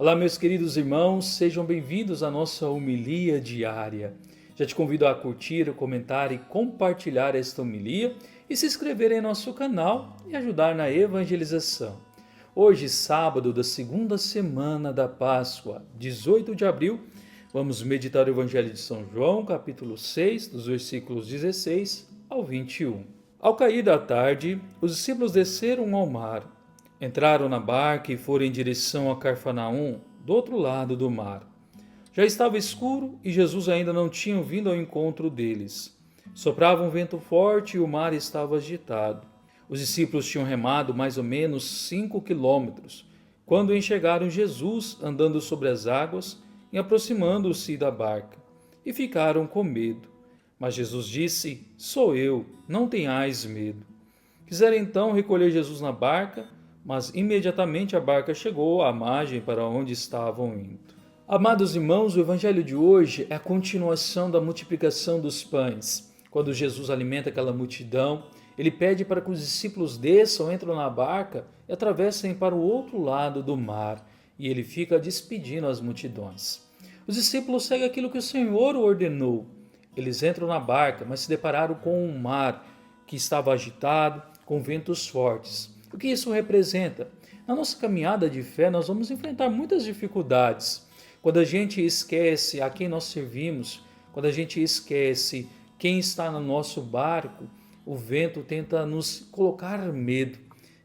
Olá, meus queridos irmãos, sejam bem-vindos à nossa homilia diária. Já te convido a curtir, comentar e compartilhar esta homilia e se inscrever em nosso canal e ajudar na evangelização. Hoje, sábado da segunda semana da Páscoa, 18 de abril, vamos meditar o Evangelho de São João, capítulo 6, dos versículos 16 ao 21. Ao cair da tarde, os discípulos desceram ao mar. Entraram na barca e foram em direção a Cafarnaum, do outro lado do mar. Já estava escuro e Jesus ainda não tinha vindo ao encontro deles. Soprava um vento forte e o mar estava agitado. Os discípulos tinham remado mais ou menos 5 quilômetros, quando enxergaram Jesus andando sobre as águas e aproximando-se da barca, e ficaram com medo. Mas Jesus disse: "Sou eu, não tenhais medo." Quiseram então recolher Jesus na barca, mas imediatamente a barca chegou à margem para onde estavam indo. Amados irmãos, o evangelho de hoje é a continuação da multiplicação dos pães. Quando Jesus alimenta aquela multidão, ele pede para que os discípulos desçam, entram na barca e atravessem para o outro lado do mar, e ele fica despedindo as multidões. Os discípulos seguem aquilo que o Senhor ordenou. Eles entram na barca, mas se depararam com um mar que estava agitado, com ventos fortes. O que isso representa? Na nossa caminhada de fé, nós vamos enfrentar muitas dificuldades. Quando a gente esquece a quem nós servimos, quando a gente esquece quem está no nosso barco, o vento tenta nos colocar medo,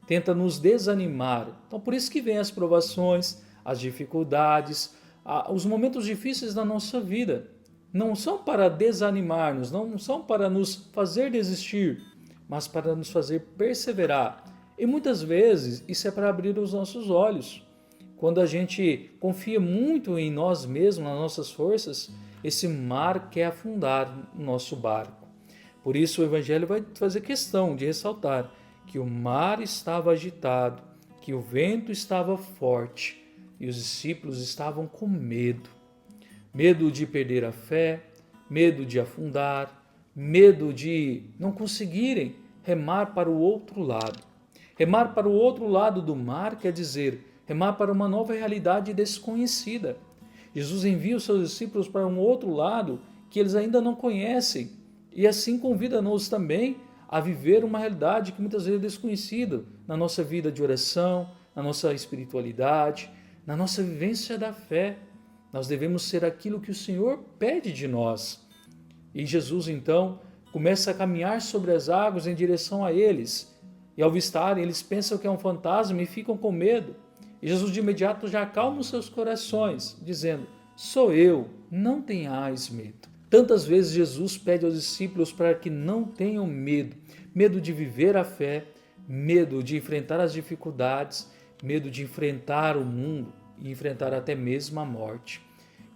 tenta nos desanimar. Então, por isso que vem as provações, as dificuldades, os momentos difíceis da nossa vida. Não são para desanimar-nos, não são para nos fazer desistir, mas para nos fazer perseverar. E muitas vezes isso é para abrir os nossos olhos. Quando a gente confia muito em nós mesmos, nas nossas forças, esse mar quer afundar o nosso barco. Por isso o Evangelho vai fazer questão de ressaltar que o mar estava agitado, que o vento estava forte e os discípulos estavam com medo. Medo de perder a fé, medo de afundar, medo de não conseguirem remar para o outro lado. Remar para o outro lado do mar quer dizer remar para uma nova realidade desconhecida. Jesus envia os seus discípulos para um outro lado que eles ainda não conhecem e assim convida-nos também a viver uma realidade que muitas vezes é desconhecida na nossa vida de oração, na nossa espiritualidade, na nossa vivência da fé. Nós devemos ser aquilo que o Senhor pede de nós. E Jesus então começa a caminhar sobre as águas em direção a eles. E ao avistarem, eles pensam que é um fantasma e ficam com medo. E Jesus de imediato já acalma os seus corações, dizendo: "Sou eu, não tenhais medo." Tantas vezes Jesus pede aos discípulos para que não tenham medo. Medo de viver a fé, medo de enfrentar as dificuldades, medo de enfrentar o mundo e enfrentar até mesmo a morte.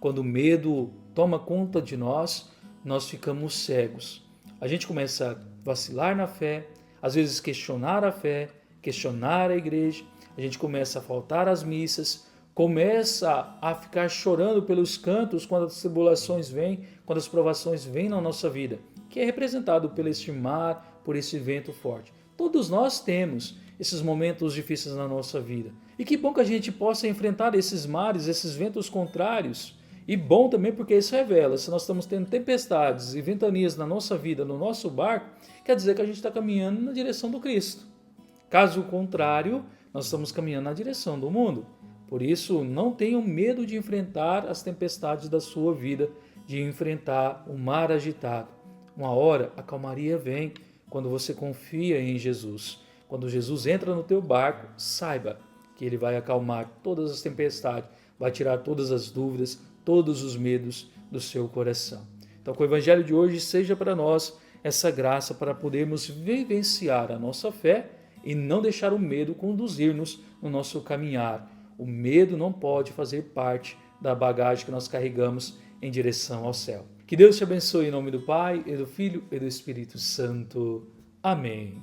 Quando o medo toma conta de nós, nós ficamos cegos. A gente começa a vacilar na fé, às vezes questionar a fé, questionar a igreja, a gente começa a faltar às missas, começa a ficar chorando pelos cantos quando as tribulações vêm, quando as provações vêm na nossa vida, que é representado por este mar, por esse vento forte. Todos nós temos esses momentos difíceis na nossa vida. E que bom que a gente possa enfrentar esses mares, esses ventos contrários. E bom também porque isso revela, se nós estamos tendo tempestades e ventanias na nossa vida, no nosso barco, quer dizer que a gente está caminhando na direção do Cristo. Caso contrário, nós estamos caminhando na direção do mundo. Por isso, não tenham medo de enfrentar as tempestades da sua vida, de enfrentar o mar agitado. Uma hora a calmaria vem quando você confia em Jesus. Quando Jesus entra no teu barco, saiba que ele vai acalmar todas as tempestades, vai tirar todas as dúvidas, todos os medos do seu coração. Então, que o Evangelho de hoje seja para nós essa graça para podermos vivenciar a nossa fé e não deixar o medo conduzir-nos no nosso caminhar. O medo não pode fazer parte da bagagem que nós carregamos em direção ao céu. Que Deus te abençoe em nome do Pai, e do Filho e do Espírito Santo. Amém.